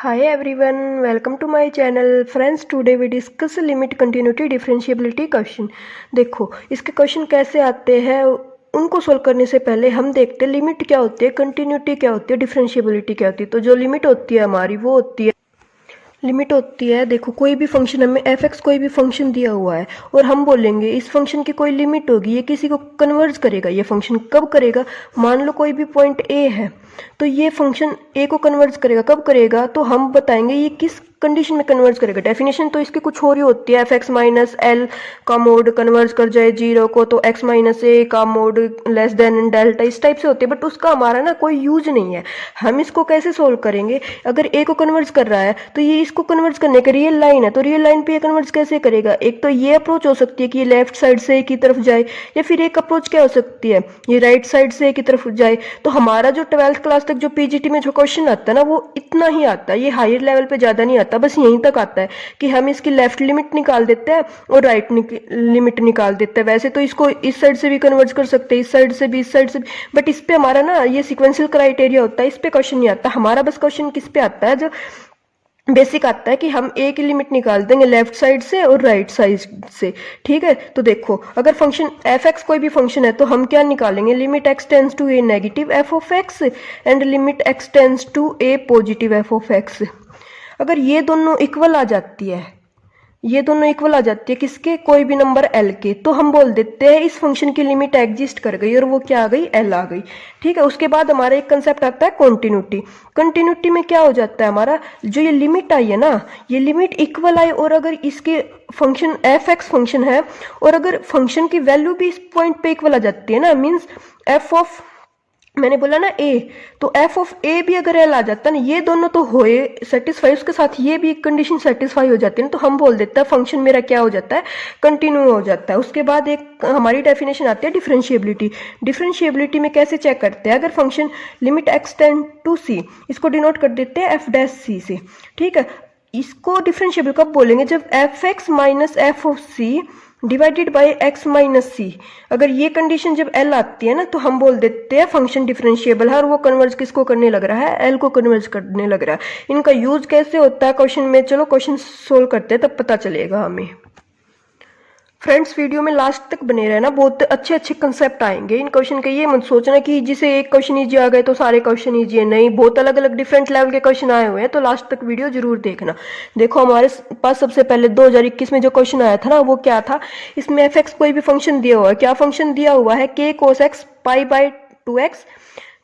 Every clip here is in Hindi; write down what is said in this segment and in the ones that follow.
Hi everyone, welcome to my channel. Friends, today we discuss limit continuity differentiability question. देखो इसके क्वेश्चन कैसे आते हैं उनको सोल्व करने से पहले हम देखते हैं लिमिट क्या होती है, कंटिन्यूटी क्या होती है, डिफरेंशिएबिलिटी क्या होती है। तो जो लिमिट होती है हमारी वो होती है लिमिट होती है, देखो कोई भी फंक्शन हमें एफ एक्स कोई भी फंक्शन दिया हुआ है और हम बोलेंगे इस फंक्शन की कोई लिमिट होगी, ये किसी को कन्वर्ज करेगा। ये फंक्शन कब करेगा, मान लो कोई भी पॉइंट ए है तो ये फंक्शन ए को कन्वर्ज करेगा। कब करेगा तो हम बताएंगे ये किस कंडीशन में कन्वर्ज करेगा। डेफिनेशन तो इसकी कुछ और ही होती है, एफ एक्स माइनस एल का मोड कन्वर्ज कर जाए जीरो को तो एक्स माइनस ए का मोड लेस देन डेल्टा, इस टाइप से होती है। बट उसका हमारा ना कोई यूज नहीं है। हम इसको कैसे सोल्व करेंगे, अगर ए को कन्वर्ज कर रहा है तो ये इसको कन्वर्ज करने का रियल लाइन है, तो रियल लाइन पे ये कन्वर्ज कैसे करेगा। एक तो ये अप्रोच हो सकती है कि ये लेफ्ट साइड से ए की तरफ जाए, या फिर एक अप्रोच क्या हो सकती है ये राइट साइड से ए की तरफ जाए। तो हमारा जो 12th क्लास तक जो पीजीटी में जो क्वेश्चन आता है ना वो इतना ही आता है, ये हायर लेवल पे ज्यादा नहीं आता, बस यहीं तक आता है कि हम इसकी लेफ्ट लिमिट निकाल देते हैं और राइट लिमिट निकाल देते हैं। वैसे तो इसको इस साइड से भी कन्वर्ज कर सकते हैं, इस साइड से भी, इस साइड से भी, बट इस पे हमारा ना ये सीक्वेंशियल क्राइटेरिया होता है, इस पे क्वेश्चन नहीं आता। हमारा बस क्वेश्चन किस पे आता है, जो बेसिक आता है कि हम ए की लिमिट निकाल देंगे लेफ्ट साइड से और राइट साइड से। ठीक है, तो देखो अगर फंक्शन एफ एक्स कोई भी फंक्शन है तो हम क्या निकालेंगे, limit x tends to a negative f of x and limit x tends to a positive f of x. अगर ये दोनों इक्वल आ जाती है, ये दोनों इक्वल आ जाती है किसके, कोई भी नंबर एल के, तो हम बोल देते हैं इस फंक्शन की लिमिट एग्जिस्ट कर गई और वो क्या आ गई, एल आ गई। ठीक है, उसके बाद हमारा एक कंसेप्ट आता है कंटिन्यूटी। कंटिन्यूटी में क्या हो जाता है, हमारा जो ये लिमिट आई है ना, ये लिमिट इक्वल आई और अगर इसके फंक्शन एफ एक्स फंक्शन है और अगर फंक्शन की वैल्यू भी इस पॉइंट पे इक्वल आ जाती है ना, मीन्स एफ ऑफ, मैंने बोला ना ए, तो एफ ऑफ ए भी अगर एल आ जाता है ना, ये दोनों तो होए सेटिस्फाई, उसके साथ ये भी कंडीशन सेटिस्फाई हो जाती है ना, तो हम बोल देते हैं फंक्शन मेरा क्या हो जाता है, कंटिन्यू हो जाता है। उसके बाद एक हमारी डेफिनेशन आती है डिफरेंशिएबिलिटी। डिफरेंशिएबिलिटी में कैसे चेक करते हैं, अगर function limit x tend to c, इसको डिनोट कर देते हैं एफ डैश सी से। ठीक है, इसको डिफरेंशिएबल कब बोलेंगे, जब f x minus f of c divided by x minus c, अगर ये कंडीशन जब एल आती है ना तो हम बोल देते हैं फंक्शन डिफरेंशिएबल है और वो कन्वर्ज किसको करने लग रहा है, एल को कन्वर्ज करने लग रहा है। इनका यूज कैसे होता है क्वेश्चन में, चलो क्वेश्चन सोल्व करते हैं तब पता चलेगा हमें। फ्रेंड्स, वीडियो में लास्ट तक बने रहना, बहुत अच्छे अच्छे कंसेप्ट आएंगे इन क्वेश्चन के। ये मत सोचना कि जिसे एक क्वेश्चन इजी आ गए तो सारे क्वेश्चन इजी है, नहीं, बहुत अलग अलग डिफरेंट लेवल के क्वेश्चन आए हुए हैं, तो लास्ट तक वीडियो जरूर देखना। देखो हमारे पास सबसे पहले 2021 में जो क्वेश्चन आया था ना वो क्या था, इसमें एफ एक्स कोई भी फंक्शन दिया हुआ है, क्या फंक्शन दिया हुआ है, के cos x pi by 2x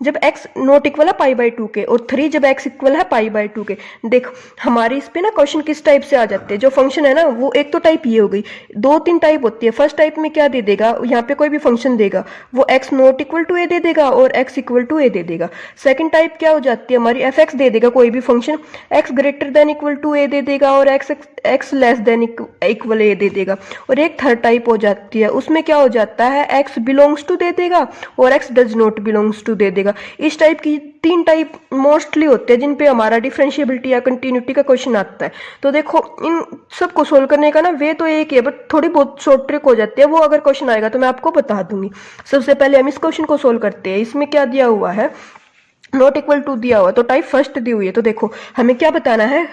जब x नॉट इक्वल है पाई बाई 2 के, और 3 जब x इक्वल है पाई बाई 2 के। देखो हमारे इस पे ना क्वेश्चन किस टाइप से आ जाते हैं, जो फंक्शन है ना वो एक तो टाइप ये हो गई, 2-3 टाइप होती है। फर्स्ट टाइप में क्या दे देगा, यहाँ पे कोई भी फंक्शन देगा वो x not equal to a दे देगा और x इक्वल टू ए दे देगा। सेकंड टाइप क्या हो जाती है हमारी, एफ एक्स दे देगा कोई भी function x greater than equal to a दे देगा और x less than equal a दे देगा। और एक थर्ड टाइप हो जाती है, उसमें क्या हो जाता है, x बिलोंग्स टू दे देगा और x does not belongs to दे देगा। इस टाइप की 3 टाइप मोस्टली होते हैं जिन पे हमारा डिफरेंशिएबिलिटी या कंटिन्यूटी का क्वेश्चन आता है। तो देखो इन सबको सोल्व करने का ना वे तो एक ही है, बट थोड़ी बहुत शॉर्ट ट्रिक हो जाती है, वो अगर क्वेश्चन आएगा तो मैं आपको बता दूंगी। सबसे पहले हम इस क्वेश्चन को सोल्व करते हैं। इसमें क्या दिया हुआ है, नॉट इक्वल टू दिया हुआ, तो टाइप फर्स्ट दी हुई है। तो देखो हमें क्या बताना है,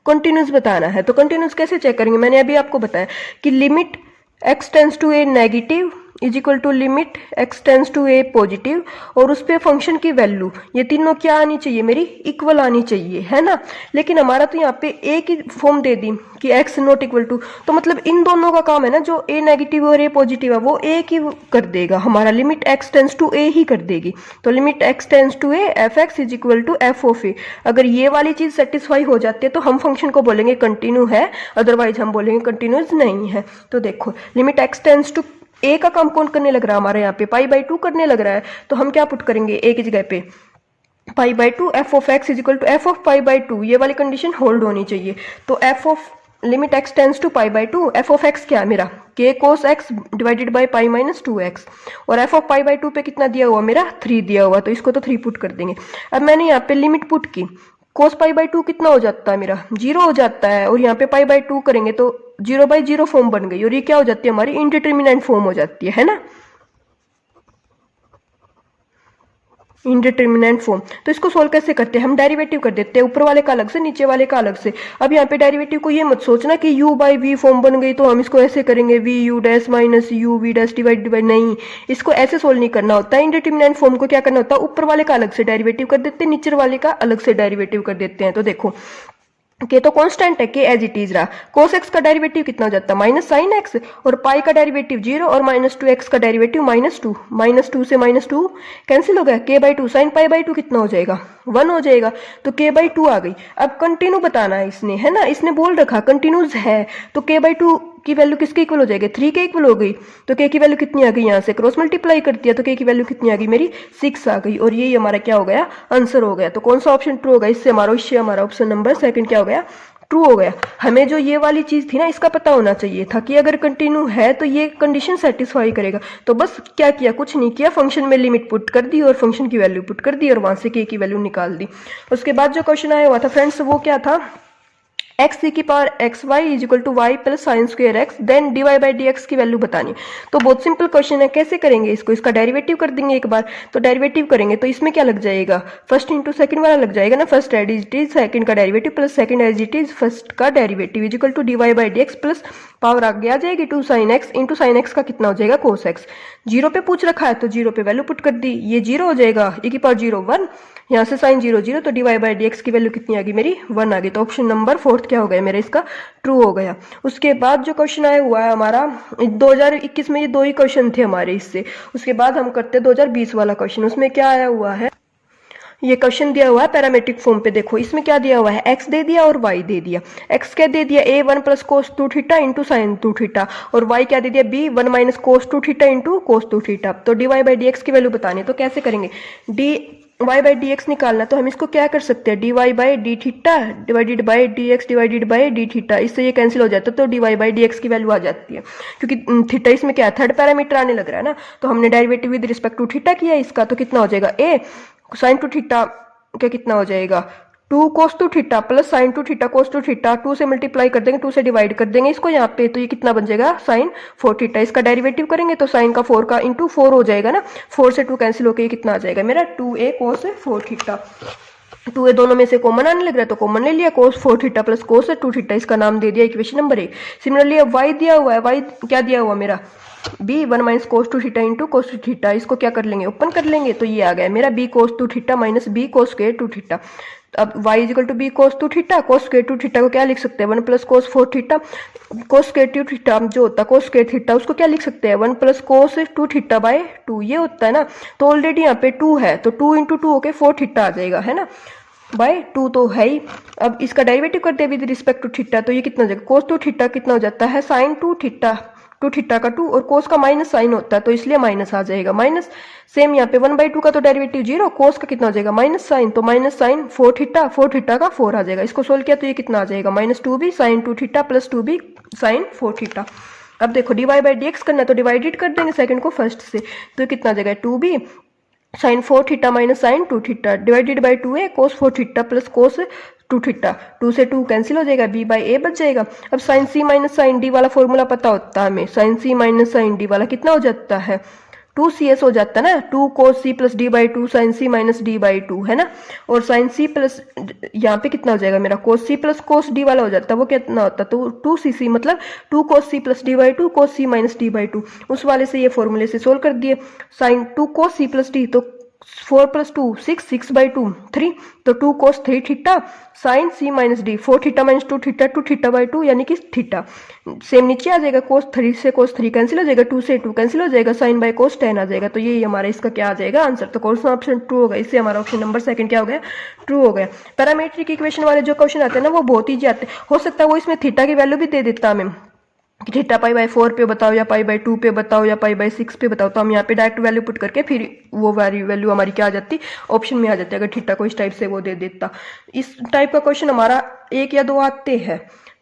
कंटिन्यूस बताना है। तो कंटिन्यूस कैसे चेक करेंगे, मैंने अभी आपको बताया कि limit x tends to a negative is equal to limit x tends to a positive, और उस पे फंक्शन की वैल्यू ये तीनों क्या आनी चाहिए, मेरी इक्वल आनी चाहिए, है ना। लेकिन हमारा तो यहाँ पे ए की फॉर्म दे दी कि एक्स नॉट इक्वल टू, तो मतलब इन दोनों का काम है ना, जो ए नेगेटिव और ए पॉजिटिव है वो ए की कर देगा, हमारा limit x tends to a ही कर देगी। तो limit x tends to a f x is equal to f of a, अगर ये वाली चीज सेटिस्फाई हो जाती है तो हम फंक्शन को बोलेंगे कंटिन्यू है, अदरवाइज हम बोलेंगे कंटिन्यूस नहीं है। तो देखो लिमिट एक्स टेंस टू ए का काम कौन करने लग रहा है, हमारे यहाँ पे पाई बाई 2 करने लग रहा है, तो हम क्या पुट करेंगे, ए की जगह पे pi by 2 f of x is equal to f of pi by 2, ये वाली कंडीशन होल्ड होनी चाहिए। तो f of limit x tends to pi by 2, f of x क्या है मेरा, k cos x divided by pi minus 2x, और एफ ऑफ पाई बाई 2 पे कितना दिया हुआ, मेरा 3 दिया हुआ, तो इसको तो 3 पुट कर देंगे। अब मैंने यहाँ पे लिमिट पुट की, कोस पाई बाई 2 कितना हो जाता है मेरा, 0 हो जाता है, और यहाँ पे पाई बाई 2 करेंगे तो 0/0 फॉर्म बन गई, और ये क्या हो जाती है हमारी, इनडिटर्मिनेंट फॉर्म हो जाती है ना। इंडिटरमिनेंट फॉर्म। तो इसको सोल्व कैसे करते हैं, हम डेरिवेटिव कर देते हैं, ऊपर वाले का अलग से नीचे वाले का अलग से। अब यहाँ पे डेरिवेटिव को ये मत सोचना कि u बाई वी फॉर्म बन गई तो हम इसको ऐसे करेंगे v u dash minus u v dash divide by, नहीं, इसको ऐसे सोल्व नहीं करना होता है। इंडिटरमिनेंट फॉर्म को क्या करना होता है, ऊपर वाले का अलग से डेरिवेटिव कर देते हैं, नीचे वाले का अलग से डेरिवेटिव कर देते हैं। तो देखो के तो कांस्टेंट है, के एज इट इज रहा। cos x का डेरिवेटिव कितना हो जाता है माइनस साइन एक्स, और पाई का डेरिवेटिव 0 और माइनस 2x का डेरिवेटिव -2, -2 से -2 कैंसिल हो गया, k/2 साइन पाई बाई 2 कितना हो जाएगा 1 हो जाएगा। तो k/2 आ गई। अब कंटिन्यू बताना है इसने, है ना, इसने बोल रखा कंटिन्यूस है, तो k/2 की वैल्यू किसके इक्वल हो जाएगी, 3 के इक्वल हो गई। तो k की वैल्यू कितनी आ गई, यहाँ से क्रॉस मल्टीप्लाई कर दिया तो k की वैल्यू कितनी आ गई मेरी 6 आ गई, और यही हमारा क्या हो गया आंसर हो गया। तो कौन सा ऑप्शन ट्रू होगा, इससे हमारा ऑप्शन नंबर सेकंड क्या हो गया, ट्रू हो गया। हमें जो ये वाली चीज थी ना, इसका पता होना चाहिए था कि अगर कंटिन्यू है तो ये कंडीशन सेटिस्फाई करेगा। तो बस क्या किया, कुछ नहीं किया, फंक्शन में लिमिट पुट कर दी और फंक्शन की वैल्यू पुट कर दी और वहां से k की वैल्यू निकाल दी। उसके बाद जो क्वेश्चन आया हुआ था फ्रेंड्स वो क्या था, एक्स की power x y is equal to y plus sine square x then d y by d x की वैल्यू बतानी। तो बहुत सिंपल क्वेश्चन है, कैसे करेंगे इसको, इसका डेरिवेटिव कर देंगे एक बार। तो डेरिवेटिव करेंगे तो इसमें क्या लग जाएगा, फर्स्ट इंटू सेकंड वाला लग जाएगा ना, first as it is second का derivative plus second as it is first का derivative is equal to d y by d x plus power आगे आ जाएगी 2 sine x into sine x का कितना हो जाएगा कोस एक्स। 0 पे पूछ रखा है तो 0 पे वैल्यू पुट कर दी, ये 0 हो जाएगा, e की पावर 0 1, यहाँ से साइन 0 0, तो d y by d x की वैल्यू कितनी आ गई मेरी 1 आ गई। तो ऑप्शन नंबर 4 क्या हो गया मेरा, इसका ट्रू हो गया। उसके बाद जो क्वेश्चन आया हुआ है हमारा 2021 में, ये 2 ही क्वेश्चन थे हमारे इससे। उसके बाद हम करते हैं 2020 वाला क्वेश्चन। उसमें क्या आया हुआ है, ये क्वेश्चन दिया हुआ है पैरामेट्रिक फॉर्म पे। देखो इसमें क्या दिया हुआ है, x दे दिया और y दे दिया। x क्या दे दिया, a 1 plus cos 2 theta into sine 2 theta, और y क्या दे दिया, b 1 माइनस कोस 2 थीटा इंटू कोस 2 थीटा। तो dy बाई डी एक्स की वैल्यू बतानी, तो कैसे करेंगे, dy बाई डी एक्स निकालना, तो हम इसको क्या कर सकते हैं, dy by D theta divided by dx divided by D theta, इससे ये कैंसिल हो जाता है, तो dy बाई डी एक्स की वैल्यू आ जाती है। क्योंकि थीटा इसमें क्या है, थर्ड पैरामीटर आने लग रहा है ना, तो हमने derivative with respect to theta किया इसका, तो कितना हो जाएगा a साइन 2 थीटा क्या कितना हो जाएगा 2 कोस 2 थीटा प्लस साइन 2 थीटा कोस 2 थीटा, 2 से मल्टीप्लाई कर देंगे, 2 से डिवाइड कर देंगे इसको यहाँ पे, तो ये कितना बन जाएगा साइन 4 थीटा। इसका डेरिवेटिव करेंगे तो साइन का 4 का इंटू 4 हो जाएगा ना, 4 से 2 कैंसिल होकर ये कितना आ जाएगा मेरा 2a कोस 4 थीटा। 2a दोनों में से कॉमन आने लग रहा है तो कॉमन ले लिया, कोस 4 थीटा प्लस कोस 2 थीटा, इसका नाम दे दिया इक्वेशन नंबर 1। सिमिलरली अब y दिया हुआ है, y क्या दिया हुआ मेरा b 1 माइनस कोस 2 थीटा इंटू कोस 2 थीटा, इसको क्या कर लेंगे ओपन कर लेंगे, तो ये आ गया मेरा b cos 2 theta minus b cos square 2 theta. अब y equal to b cos 2 theta, cos square 2 theta को क्या लिख सकते हैं 1 plus cos 4 theta, cos square 2 theta जो होता है कोस स्क्वायर थीटा उसको क्या लिख सकते हैं 1 प्लस कोस 2 थीटा बाय 2, ये होता है ना। तो ऑलरेडी यहाँ पे 2 है तो 2 इंटू 2 होके 4 थीटा आ जाएगा, है ना, बाय 2 तो है ही। अब इसका डेरिवेटिव करते हैं विद रिस्पेक्ट टू थीटा, तो ये कितना हो जाएगा कोस 2 थीटा कितना हो जाता है साइन 2 थीटा, 2 थीटा का 2 और कोस का माइनस साइन होता है तो इसलिए माइनस आ जाएगा माइनस। सेम यहाँ पे 1/2 का तो डेरिवेटिव 0, कोस का कितना हो जाएगा माइनस साइन, तो माइनस साइन 4 थीटा का 4 आ जाएगा। इसको सोल्व किया तो ये कितना आ जाएगा -2b sine 2 theta plus 2b sine 4 theta. अब देखो d y by d x करना है तो डिवाइडेड कर देंगे सेकंड को फर्स्ट से, तो कितना आ जाएगा 2b sine 4 theta minus sine 2 theta divided by 2a cos 4 theta plus cos 2 theta, 2 से 2 कैंसिल हो जाएगा, b बाई a बच जाएगा। अब sine c minus sine d वाला फॉर्मूला पता होता है हमें, sine c minus sine d वाला कितना हो जाता है 2cs हो जाता है ना, 2 cos c plus d by 2 sine c minus d by 2, है ना। और साइन c प्लस यहाँ पे कितना हो जाएगा मेरा कोस c प्लस कोस d वाला हो जाता है, वो कितना होता है तो 2cc मतलब 2 cos c plus d by 2 cos c minus d by 2, उस वाले से ये फॉर्मूले से सोल्व कर दिए। Sign 2 cos c plus d तो 4 प्लस 2 6, 6 बाई 2 3, तो 2 कोस 3 theta sine c minus D 4 theta minus 2 theta 2 theta by 2 यानी कि थीटा। सेम नीचे आ जाएगा कोस 3 से कोस 3 कैंसिल हो जाएगा, 2 से 2 कैंसिल हो जाएगा, साइन बाई कोस 10 आ जाएगा। तो यही हमारा इसका क्या आ जाएगा आंसर, तो कौन सा ऑप्शन ट्रू होगा, इससे हमारा ऑप्शन नंबर सेकंड क्या हो गया ट्रू हो गया। पैरामीट्रिक इक्वेशन वाले जो क्वेश्चन आते हैं ना वो बहुत ईजी आते हैं, हो सकता है वो इसमें थीटा की वैल्यू भी दे देता हमें कि थीटा पाई बाई 4 पे बताओ या पाई बाई 2 पे बताओ या पाई बाई 6 पे बताओ, तो हम यहाँ पे डायरेक्ट वैल्यू पुट करके फिर वो वैल्यू हमारी क्या आ जाती ऑप्शन में आ जाती है, अगर थीटा को इस टाइप से वो दे देता। इस टाइप का क्वेश्चन हमारा 1 या 2 आते हैं,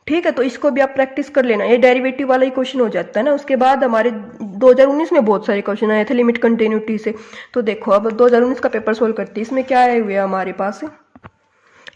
ठीक है, तो इसको भी आप प्रैक्टिस कर लेना, ये डेरिवेटिव वाला ही क्वेश्चन हो जाता है ना। उसके बाद हमारे 2019 में बहुत सारे क्वेश्चन आए थे लिमिट कंटिन्यूटी से, तो देखो अब 2019 का पेपर सोल्व करते हैं। इसमें क्या आए हुए हमारे पास,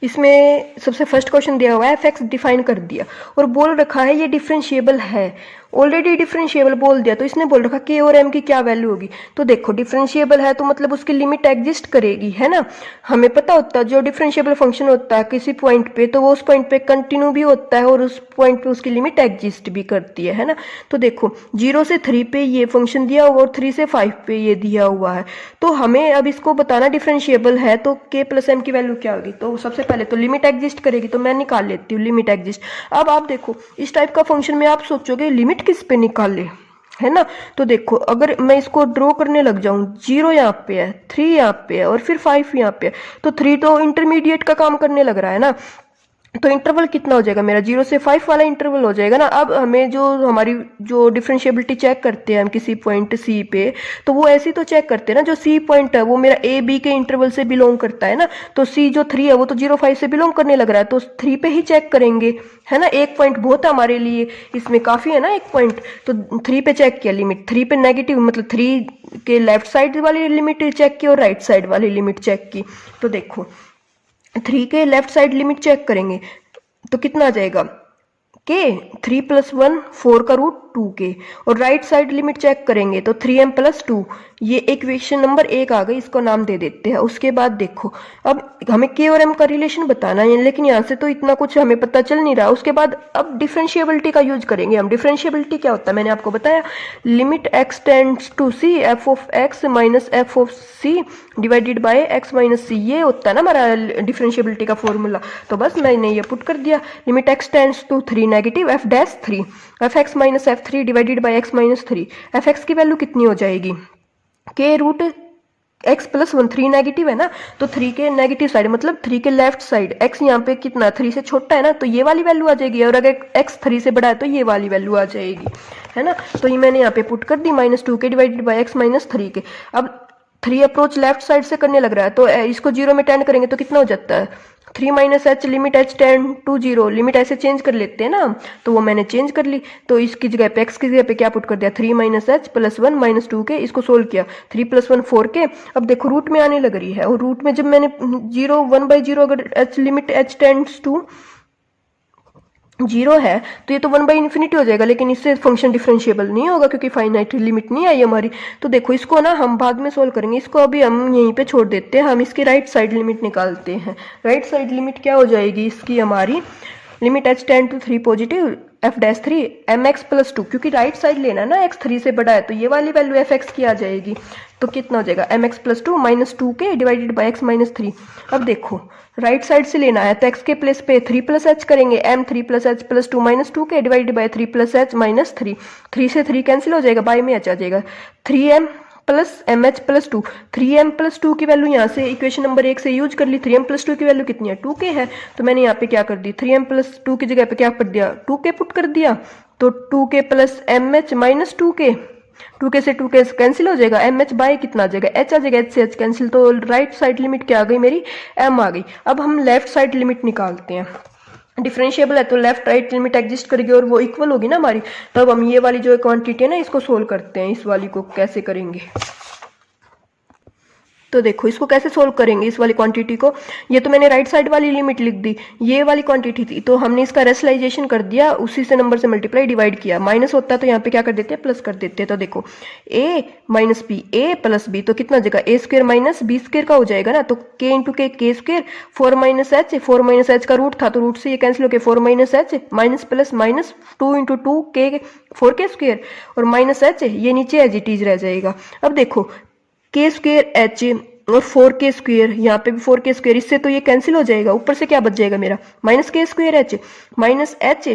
इसमें सबसे फर्स्ट क्वेश्चन दिया हुआ है एफ एक्स डिफाइन कर दिया और बोल रखा है ये डिफरेंशिएबल है, ऑलरेडी डिफरेंशिएबल बोल दिया तो इसने बोल रखा के और एम की क्या वैल्यू होगी। तो देखो डिफरेंशिएबल है तो मतलब उसकी लिमिट एग्जिस्ट करेगी, है ना। हमें पता होता है जो डिफरेंशिएबल फंक्शन होता है किसी पॉइंट पे तो वो उस पॉइंट पे कंटिन्यू भी होता है और उस पॉइंट पे उसकी लिमिट एग्जिस्ट भी करती है ना। तो देखो 0 से 3 पे ये फंक्शन दिया हुआ और 3 से 5 पे ये दिया हुआ है। तो हमें अब इसको बताना डिफरेंशिएबल है तो के प्लस एम की वैल्यू क्या होगी। तो सबसे पहले तो लिमिट एग्जिस्ट करेगी तो मैं निकाल लेती हूँ लिमिट एग्जिस्ट। अब आप देखो इस टाइप का फंक्शन में आप सोचोगे लिमिट किस पे निकाले, है ना। तो देखो अगर मैं इसको ड्रॉ करने लग जाऊं 0 यहाँ पे है, 3 यहाँ पे है और फिर 5 यहाँ पे है, तो 3 तो इंटरमीडिएट का काम करने लग रहा है ना। तो इंटरवल कितना हो जाएगा मेरा 0 से 5 वाला इंटरवल हो जाएगा ना। अब हमें जो हमारी जो डिफरेंशिएबिलिटी चेक करते हैं हम किसी पॉइंट सी पे, तो वो ऐसे तो चेक करते हैं ना जो सी पॉइंट है वो मेरा ए बी के इंटरवल से बिलोंग करता है ना। तो सी जो 3 है वो तो 0 5 से बिलोंग करने लग रहा है तो 3 पे ही चेक करेंगे, है ना। एक पॉइंट बहुत है हमारे लिए, इसमें काफी है ना एक पॉइंट। तो 3 पे चेक किया लिमिट, 3 पे नेगेटिव मतलब 3 के लेफ्ट साइड वाली लिमिट चेक की और राइट साइड वाली लिमिट चेक की। तो देखो 3 के लेफ्ट साइड लिमिट चेक करेंगे तो कितना आ जाएगा के 3 + 1 4 का रूट 2 के, और राइट साइड लिमिट चेक करेंगे तो 3m + 2, ये इक्वेशन नंबर 1 आ गई, इसको नाम दे देते हैं। उसके बाद देखो अब हमें के और एम का रिलेशन बताना है लेकिन यहाँ से तो इतना कुछ हमें पता चल नहीं रहा। उसके बाद अब डिफरेंशिएबिलिटी का यूज करेंगे हम। डिफरेंशिएबिलिटी क्या होता है मैंने आपको बताया, limit x tends to c f of x minus f of c divided by x minus c, ये होता है ना हमारा डिफरेंशिएबिलिटी का फॉर्मूला। तो बस मैंने ये पुट कर दिया, limit x tends to 3 negative f dash 3 f x minus f3 divided by x minus 3। f x की वैल्यू कितनी हो जाएगी के रूट x + 1, 3 नेगेटिव है ना तो 3 के नेगेटिव साइड मतलब 3 के लेफ्ट साइड x यहाँ पे कितना 3 से छोटा है ना तो ये वाली वैल्यू आ जाएगी, और अगर x 3 से बड़ा है तो ये वाली वैल्यू आ जाएगी, है ना। तो ये मैंने यहाँ पे पुट कर दी -2 के डिवाइडेड बाय x माइनस 3 के। अब 3 अप्रोच लेफ्ट साइड से करने लग रहा है तो इसको 0 में टेंड करेंगे तो कितना हो जाता है 3 - h limit h tend to 0, limit ऐसे चेंज कर लेते हैं ना, तो वो मैंने चेंज कर ली। तो इसकी जगह पे x की जगह पे क्या पुट कर दिया 3 - h + 1 - 2 के, इसको सोल्व किया 3 + 1 4 के। अब देखो रूट में आने लग रही है और रूट में जब मैंने 1/0 अगर h limit h tends to 0 है तो ये तो 1/∞ हो जाएगा, लेकिन इससे फंक्शन डिफरेंशिएबल नहीं होगा क्योंकि फाइनाइट लिमिट नहीं आई हमारी। तो देखो इसको ना हम बाद में सोल्व करेंगे, इसको अभी हम यहीं पे छोड़ देते हैं। हम इसकी राइट साइड लिमिट निकालते हैं। राइट साइड लिमिट क्या हो जाएगी इसकी हमारी, limit h tend to 3 positive f dash 3 mx + 2, क्योंकि राइट साइड लेना ना x 3 से बड़ा है तो ये वाली वैल्यू f x की आ जाएगी। तो कितना हो जाएगा mx + 2 -2 के डिवाइडेड बाय x माइनस 3। अब देखो राइट साइड से लेना है तो x के प्लेस पे 3 + h करेंगे, m 3 + h + 2 -2 के डिवाइडेड बाय 3 + h माइनस 3। 3 से 3 कैंसिल हो जाएगा, बाय में h आ जाएगा 3m + mh + 2। 3m + 2 की वैल्यू यहाँ से इक्वेशन नंबर 1 से यूज कर ली। 3m + 2 की वैल्यू कितनी है 2k है, तो मैंने यहाँ पे क्या कर दी 3m + 2 की जगह पे क्या कर दिया 2k पुट कर दिया। तो 2k + mh - 2k, 2k से 2k कैंसिल हो जाएगा, mh बाय कितना आ जाएगा h आ जाएगा, h से h कैंसिल। तो राइट साइड लिमिट क्या आ गई मेरी m आ गई। अब हम लेफ्ट साइड लिमिट निकालते हैं। डिफरेंशिएबल है तो लेफ्ट राइट लिमिट एग्जिस्ट करेगी और वो इक्वल होगी ना हमारी। तब हम ये वाली जो क्वांटिटी है ना इसको सोल्व करते हैं। इस वाली को कैसे करेंगे तो देखो इसको कैसे सोल्व करेंगे इस वाली क्वांटिटी को। ये तो मैंने राइट साइड वाली लिमिट लिख दी, ये वाली क्वांटिटी थी तो हमने इसका रेशनलाइजेशन कर दिया, उसी से नंबर से मल्टीप्लाई डिवाइड किया। माइनस होता है तो यहाँ पे क्या कर देते हैं प्लस कर देते हैं। तो देखो a - b, a + b तो कितना जगह a² - b² का हो जाएगा ना। तो k × k k², 4 - h, 4 - h का रूट था तो रूट से ये कैंसिल होकर 4 - h minus plus minus 2 × 2 k 4k² और माइनस h ये नीचे एज इट इज रह जाएगा। अब देखो k² h और 4k², यहाँ पे भी 4k², इससे तो ये कैंसिल हो जाएगा। ऊपर से क्या बच जाएगा मेरा -k² h minus h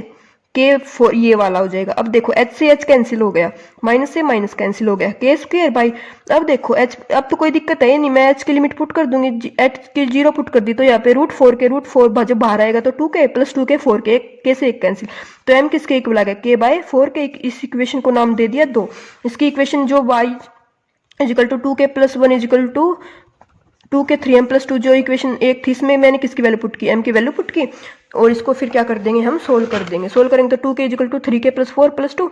k4 ये वाला हो जाएगा। अब देखो h से h कैंसिल हो गया, माइनस से माइनस कैंसिल हो गया, k² बाई। अब देखो h, अब तो कोई दिक्कत है नहीं, मैं h की लिमिट पुट कर दूंगी, h की 0 पुट कर दी तो यहाँ पे √4 के √4 जब बाहर आएगा तो 2k + 2k 4k, k से 1 कैंसिल। तो m किसके इक्वल आ गया k/4k। इस इक्वेशन को नाम दे दिया 2। इसकी इक्वेशन जो y = 2k + 1 = 2k 3m + 2 जो इक्वेशन 1 थी इसमें मैंने किसकी वैल्यू पुट की m की वैल्यू पुट की। और इसको फिर क्या कर देंगे हम सोल्व कर देंगे। सोल्व करेंगे तो 2k = 3k + 4 + 2,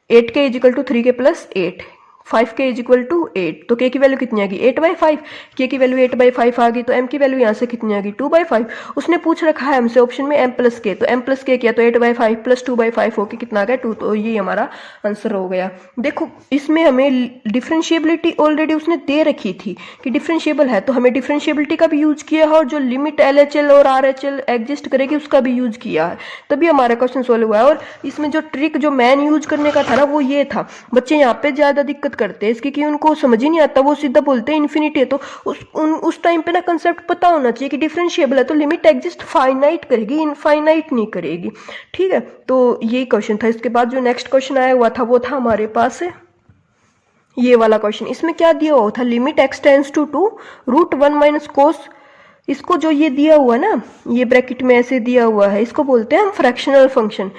8k = 3k + 8, 5 के इज इक्वल टू 8, तो के की वैल्यू कितनी आ गई 8/5, के की वैल्यू 8/5 आ गई, तो एम की वैल्यू यहाँ से कितनी आ गई 2/5। उसने पूछ रखा है हमसे ऑप्शन में एम प्लस के, तो एम प्लस के किया तो 8/5 प्लस 2/5 होके कितना आ गया 2, तो ये हमारा आंसर हो गया। देखो इसमें हमें डिफरेंशिएबिलिटी ऑलरेडी उसने दे रखी थी कि डिफरेंशिएबल है, तो हमें डिफरेंशिएबिलिटी का भी यूज किया है और जो लिमिट LHL और RHL एग्जिस्ट करेगी उसका भी यूज किया है, तभी हमारा क्वेश्चन सोल्व हुआ है। और इसमें जो ट्रिक जो मैन यूज करने का था ना वो ये था, बच्चे यहाँ पे ज्यादा दिक्कत करते हैं इसकी कि उनको समझ ही नहीं आता, वो सीधा बोलते हैं इन्फिनिटी है, तो उस टाइम पे ना कंसेप्ट पता होना चाहिए कि डिफरेंशिएबल है तो लिमिट एग्जिस्ट फाइनाइट करेगी, इनफाइनाइट नहीं करेगी। ठीक है, तो ये क्वेश्चन था। इसके बाद जो नेक्स्ट क्वेश्चन आया हुआ था वो था हमारे पास ये वाला क्वेश्चन। इसमें क्या दिया हुआ था, limit x tends to 2 √1 minus cos, इसको जो ये दिया हुआ ना ये ब्रैकेट में ऐसे दिया हुआ है, इसको बोलते हैं हम फ्रैक्शनल फंक्शन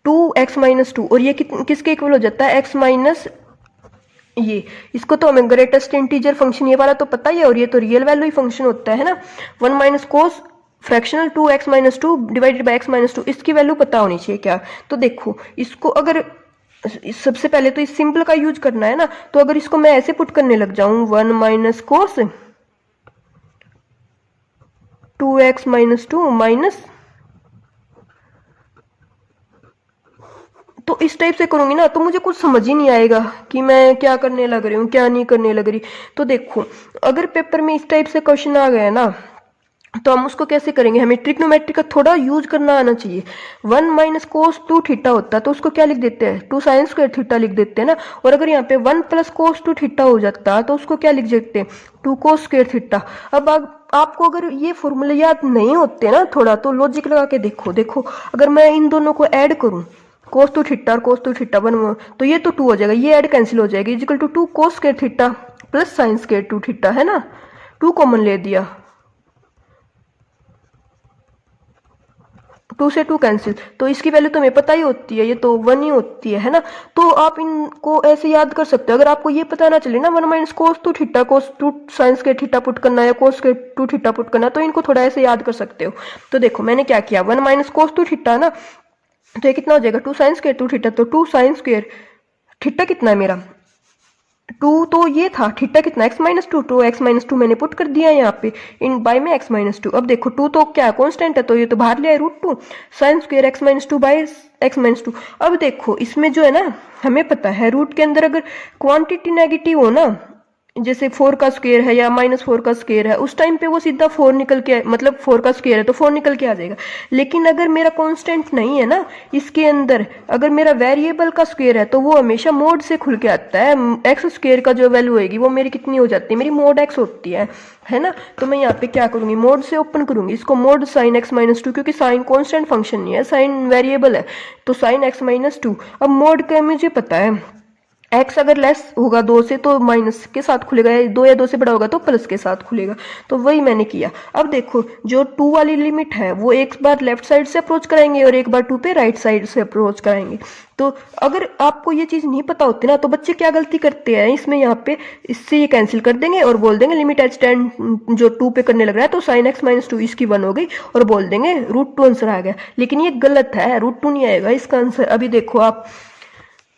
2x माइनस 2, और ये किसके इक्वल हो जाता है x माइनस ये, इसको तो हमें ग्रेटेस्ट इंटीजर फंक्शन ये वाला तो पता ही है, और ये तो रियल वैल्यू ही फंक्शन होता है ना। 1 minus cos fractional 2x minus 2 divided by x minus 2, इसकी वैल्यू पता होनी चाहिए क्या। तो देखो इसको अगर सबसे पहले तो इस सिंपल का यूज करना है ना, तो अगर इसको मैं ऐसे पुट करने लग जाऊं 1 माइनस कोस 2x माइनस 2 माइनस, तो इस टाइप से करूंगी ना तो मुझे कुछ समझ ही नहीं आएगा कि मैं क्या करने लग रही हूँ क्या नहीं करने लग रही। तो देखो अगर पेपर में इस टाइप से क्वेश्चन आ गया ना तो हम उसको कैसे करेंगे, हमें ट्रिग्नोमेट्री का थोड़ा यूज करना आना चाहिए। 1 माइनस कोस 2 थीटा होता है तो उसको क्या लिख देते हैं 2 साइन स्क्वायर थीटा लिख देते हैं ना, और अगर यहाँ पे 1 प्लस कोस 2 थीटा हो जाता तो उसको क्या लिख देते हैं 2 कोस स्क्वायर थीटा। अब आपको अगर ये फॉर्मूले याद नहीं होते ना थोड़ा तो लॉजिक लगा के देखो अगर मैं इन दोनों को ऐड करूं कोस 2 थीटा और कोस 2 थीटा 1 तो ये तो 2 हो जाएगा, ये ऐड कैंसिल हो जाएगी, equal to 2 cos square theta plus sine square 2 theta, है ना। 2 कॉमन ले दिया, 2 से 2 कैंसिल, तो इसकी वैल्यू तो हमें पता ही होती है, ये तो 1 ही होती है ना। तो आप इनको ऐसे याद कर सकते हो। अगर आपको ये पता ना चले ना 1 माइनस कोस 2 थीटा कोस 2 साइन स्क्वायर थीटा पुट करना है, कोस स्क्वायर 2 थीटा पुट करना, तो इनको थोड़ा ऐसे याद कर सकते हो। तो देखो मैंने क्या किया 1 माइनस कोस 2 थीटा ना, तो ये कितना हो जाएगा 2 साइन स्क्वायर 2 थीटा, तो 2 साइन स्क्वायर थीटा कितना है मेरा 2, तो ये था थीटा कितना x माइनस 2, तो x माइनस 2 मैंने पुट कर दिया यहाँ पे इन बाय में x माइनस 2। अब देखो 2 तो क्या कांस्टेंट है तो ये तो बाहर लिया है √2 sine square x minus 2 by x minus 2। अब देखो इसमें जो है ना हमें पता है रूट के अंदर अगर क्वांटिटी नेगेटिव हो ना, जैसे 4 का स्क्वायर है या -4 का स्क्वायर है, उस टाइम पे वो सीधा 4 निकल के मतलब 4 का स्क्वायर है तो 4 निकल के आ जाएगा। लेकिन अगर मेरा कांस्टेंट नहीं है ना इसके अंदर, अगर मेरा वेरिएबल का स्क्वायर है तो वो हमेशा मोड से खुल के आता है। एक्स स्क्वायर का जो वैल्यू होगी वो मेरी कितनी हो जाती है, मेरी मोड एक्स होती है ना। तो मैं यहाँ पे क्या करूंगी मोड से ओपन करूंगी इसको, मोड साइन x माइनस 2, क्योंकि साइन कांस्टेंट फंक्शन नहीं है, साइन वेरिएबल है, तो साइन x माइनस 2। अब मोड का मुझे पता है x अगर लेस होगा 2 से तो माइनस के साथ खुलेगा, 2 या 2 से बड़ा होगा तो प्लस के साथ खुलेगा, तो वही मैंने किया। अब देखो जो 2 वाली लिमिट है वो एक बार लेफ्ट साइड से अप्रोच कराएंगे और एक बार 2 पे राइट साइड से अप्रोच कराएंगे। तो अगर आपको ये चीज नहीं पता होती ना तो बच्चे क्या गलती करते हैं, इसमें यहाँ पे इससे ये कैंसिल कर देंगे और बोल देंगे लिमिट h टेंड जो 2 पे करने लग रहा है तो साइन x माइनस 2 इसकी 1 हो गई और बोल देंगे √2 आंसर आ गया। लेकिन ये गलत है, √2 नहीं आएगा इसका आंसर। अभी देखो आप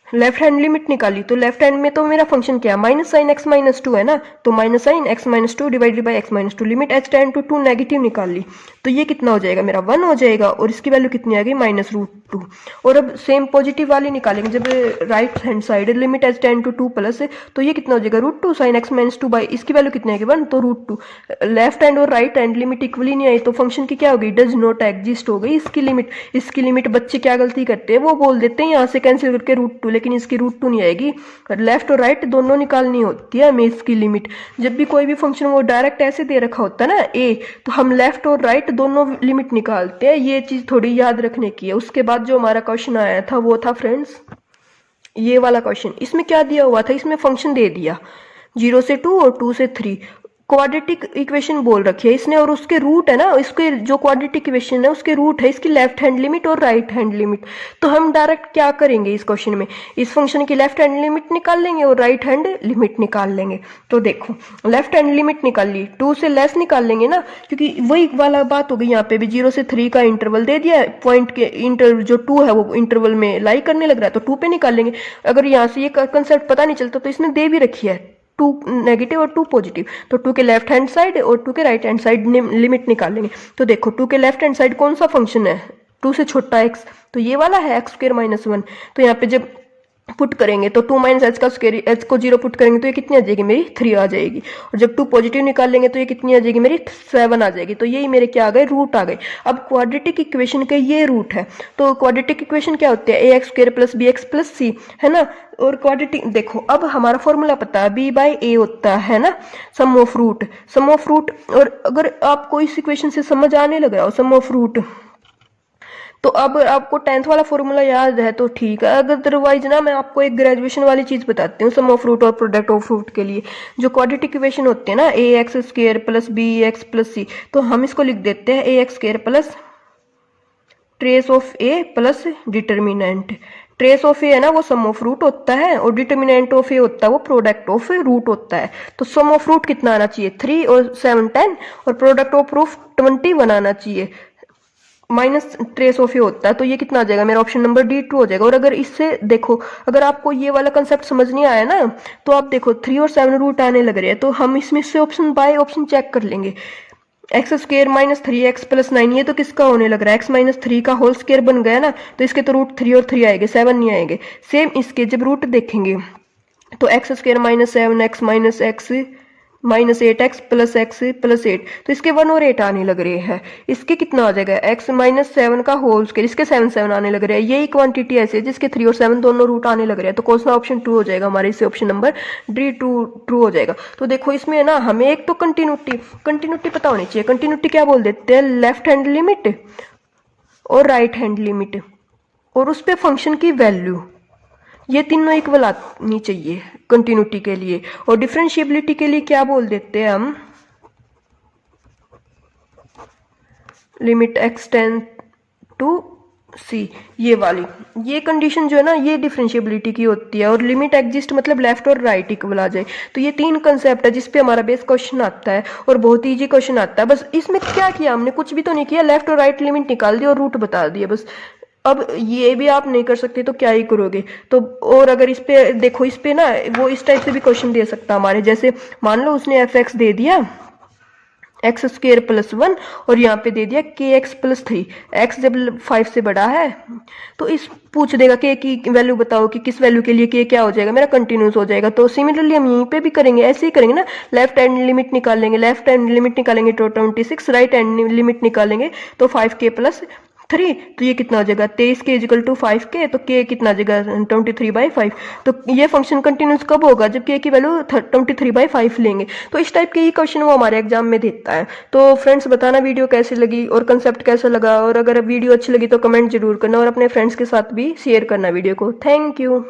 लेफ्ट हैंड लिमिट निकाली तो लेफ्ट हैंड में तो मेरा फंक्शन क्या है माइनस साइन x माइनस 2 है ना, तो minus sine x minus 2 divided by x minus 2, limit h tend to 2 negative निकाल ली तो ये कितना हो जाएगा मेरा 1 हो जाएगा और इसकी वैल्यू कितनी आ गई -√2। और अब सेम पॉजिटिव वाली निकालेंगे जब right hand side limit h tend to 2 plus है तो ये कितना हो जाएगा √2 साइन x माइनस 2 बाई इसकी वैल्यू कितनी आएगी 1, तो √2। लेफ्ट हैंड और राइट हैंड लिमिट इक्वली नहीं आई तो फंक्शन की क्या हो गई डज नॉट एग्जिस्ट हो गई इसकी लिमिट। इसकी लिमिट बच्चे क्या गलती करते हैं वो बोल देते हैं यहाँ से कैंसिल करके √2, लेकिन इसकी √2 नहीं आएगी, लेफ्ट और राइट दोनों निकालनी होती है हमें इसकी लिमिट। जब भी कोई भी फंक्शन वो डायरेक्ट ऐसे दे रखा होता है ना a, तो हम लेफ्ट और राइट दोनों लिमिट निकालते हैं, ये चीज थोड़ी याद रखने की है। उसके बाद जो हमारा क्वेश्चन आया था वो था फ्रेंड्स ये वाला क्वेश्चन। इसमें क्या दिया हुआ था, इसमें फंक्शन दे दिया 0 से 2 और 2 से 3, क्वाड्रेटिक इक्वेशन बोल रखी है इसने और उसके रूट है ना, इसके जो क्वाड्रेटिक इक्वेशन है उसके रूट है इसकी लेफ्ट हैंड लिमिट और राइट हैंड लिमिट। तो हम डायरेक्ट क्या करेंगे इस क्वेश्चन में, इस फंक्शन की लेफ्ट हैंड लिमिट निकाल लेंगे और राइट हैंड लिमिट निकाल लेंगे। तो देखो लेफ्ट हैंड लिमिट निकाल ली, 2 से लेस निकाल लेंगे ना, क्योंकि वही वाला बात हो गई, यहाँ पे भी 0 से 3 का इंटरवल दे दिया है, पॉइंट के इंटर जो 2 है वो इंटरवल में लाई करने लग रहा है, तो 2 पे निकाल लेंगे। अगर यहाँ से ये कंसेप्ट पता नहीं चलता तो इसने दे भी रखी है 2 नेगेटिव और 2 पॉजिटिव, तो 2 के लेफ्ट हैंड साइड और 2 के राइट हैंड साइड लिमिट निकाल लेंगे। तो देखो 2 के लेफ्ट हैंड साइड कौन सा फंक्शन है, 2 से छोटा x, तो ये वाला है x² - 1। तो यहाँ पे जब पुट करेंगे तो 2 - h का स्क्वायर, h को 0 पुट करेंगे तो ये कितनी आ जाएगी मेरी 3 आ जाएगी, और जब 2 पॉजिटिव निकाल लेंगे तो ये कितनी आ जाएगी मेरी 7 आ जाएगी। तो यही मेरे क्या आ गए, रूट आ गए। अब क्वाड्रेटिक इक्वेशन के ये रूट है, तो क्वाड्रेटिक इक्वेशन क्या होती है, ax² + bx + c है ना। और क्वाड्रेटिक देखो अब हमारा फॉर्मूला पता है b/a होता है ना, सम ऑफ रूट। और अगर आपको इस इक्वेशन से समझ आने लग रहा हो सम ऑफ रूट, तो अब आपको 10th वाला फॉर्मूला याद है तो ठीक है, अदरवाइज ना मैं आपको एक ग्रेजुएशन वाली चीज बताती हूँ सम ऑफ रूट और प्रोडक्ट ऑफ रूट के लिए। जो क्वाड्रेटिक इक्वेशन होते हैं ना ax² + bx + c, तो हम इसको लिख देते हैं ax² + trace of a plus determinant. Trace of a है ना वो सम ऑफ रूट होता है, और डिटर्मिनेंट ऑफ ए होता है वो प्रोडक्ट ऑफ रूट होता है। तो सम ऑफ रूट कितना आना चाहिए 3 और 7 10, और प्रोडक्ट ऑफ रूट 21 आना चाहिए, माइनस ट्रेस ऑफ ए होता है। तो ये कितना आ जाएगा मेरा ऑप्शन नंबर डी ट्रू हो जाएगा। और अगर इससे देखो अगर आपको ये वाला कंसेप्ट समझ नहीं आया ना, तो आप देखो 3 और 7 रूट आने लग रहे हैं, तो हम इसमें से ऑप्शन बाय ऑप्शन चेक कर लेंगे। x² - 3x + 9, ये तो किसका होने लग रहा है, x - 3 का होल स्क्वायर बन गया ना, तो इसके तो रूट 3 और 3 आएंगे, 7 नहीं आएंगे। सेम इसके जब रूट देखेंगे तो x² - 7x - x -8x + x + 8, तो इसके 1 और 8 आने लग रहे हैं। इसके कितना आ जाएगा x - 7 का होल स्क्वायर, इसके 7 7 आने लग रहे हैं। यही क्वांटिटी ऐसे है जिसके 3 और 7 दोनों रूट आने लग रहे हैं। तो कौन सा ऑप्शन ट्रू हो जाएगा हमारे, इससे ऑप्शन नंबर डी ट्रू हो जाएगा। तो देखो इसमें ना हमें एक तो कंटिन्यूटी पता होनी चाहिए। कंटिन्यूटी क्या बोल देते हैं, लेफ्ट हैंड लिमिट और राइट हैंड लिमिट और उस पर फंक्शन की वैल्यू, ये तीनों इक्वल आनी चाहिए कंटिन्यूटी के लिए। और डिफरेंशिएबिलिटी के लिए क्या बोल देते हैं हम, limit x tend to c, ये वाली ये कंडीशन जो है ना ये डिफरेंशिएबिलिटी की होती है। और लिमिट एग्जिस्ट मतलब लेफ्ट और राइट इक्वल आ जाए। तो ये 3 कंसेप्ट है जिसपे हमारा बेस क्वेश्चन आता है और बहुत ईजी क्वेश्चन आता है। बस इसमें क्या किया हमने, कुछ भी तो नहीं किया, लेफ्ट और राइट लिमिट निकाल दी और रूट बता दिया बस। अब ये भी आप नहीं कर सकते तो क्या ही करोगे। तो और अगर इस पे देखो, इस पे ना वो इस टाइप से भी क्वेश्चन दे सकता हमारे, जैसे मान लो उसने fx दे दिया x² + 1 और यहाँ पे दे दिया kx + 3, x जब 5 से बड़ा है तो इस पूछ देगा k की वैल्यू बताओ कि किस वैल्यू के लिए k क्या हो जाएगा मेरा कंटिन्यूस हो जाएगा। तो सिमिलरली हम यहीं पे भी करेंगे, ऐसे ही करेंगे ना, लेफ्ट हैंड लिमिट निकालेंगे तो 26, राइट हैंड लिमिट निकालेंगे तो 5k + 3, तो ये कितना हो जाएगा 23k = 5k, तो k कितना आ जाएगा 23/5। तो ये फंक्शन कंटिन्यूस कब होगा, जब k की वैल्यू 23/5 लेंगे। तो इस टाइप के ही क्वेश्चन वो हमारे एग्जाम में देता है। तो फ्रेंड्स बताना वीडियो कैसी लगी और कंसेप्ट कैसा लगा, और अगर वीडियो अच्छी लगी तो कमेंट जरूर करना और अपने फ्रेंड्स के साथ भी शेयर करना वीडियो को। Thank you.